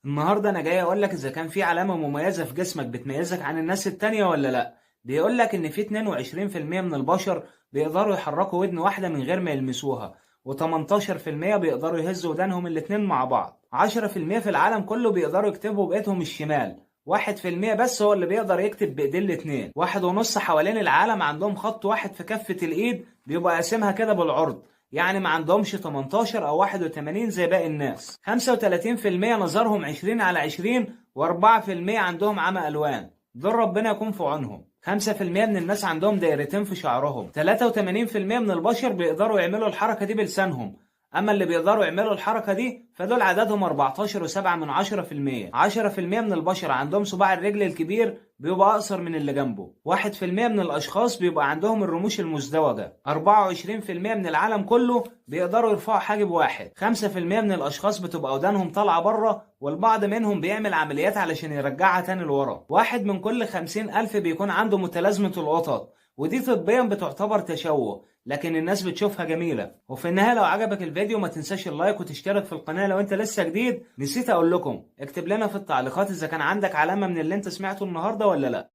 النهارده انا جاي اقول لك اذا كان في علامة مميزة في جسمك بتميزك عن الناس التانية ولا لا. بيقول لك ان في 22% من البشر بيقدروا يحركوا ودن واحدة من غير ما يلمسوها، و18% بيقدروا يهزوا ودانهم الاتنين مع بعض. 10% في العالم كله بيقدروا يكتبوا بايدهم الشمال. 1% بس هو اللي بيقدر يكتب بايديه الاتنين. 1.5 حوالين العالم عندهم خط واحد في كفة الايد بيبقى قاسمها كده بالعرض، يعني ما عندهمش 18 او 81 زي باقي الناس. 35% نظرهم 20 على 20، و4% عندهم عمى الوان. دول ربنا يكون في عونهم. 5% من الناس عندهم دايرتين في شعرهم. 83% من البشر بيقدروا يعملوا الحركة دي بلسانهم. اما اللي بيقدروا يعملوا الحركة دي فدول عددهم 14.7%. 10% من البشر عندهم صباع الرجل الكبير بيبقى أقصر من اللي جنبه. 1% من الأشخاص بيبقى عندهم الرموش المزدوجة. 24% من العالم كله بيقدروا يرفعوا حاجب واحد. 5% من الأشخاص بتبقى ودانهم طالعة بره، والبعض منهم بيعمل عمليات علشان يرجعها تاني لورا. 1 من كل 50,000 بيكون عنده متلازمة القطط، ودي طبيا بتعتبر تشوه، لكن الناس بتشوفها جميلة. وفي النهاية لو عجبك الفيديو ما تنساش اللايك وتشترك في القناة لو انت لسه جديد. نسيت اقول لكم اكتب لنا في التعليقات اذا كان عندك علامة من اللي انت سمعته النهاردة ولا لا.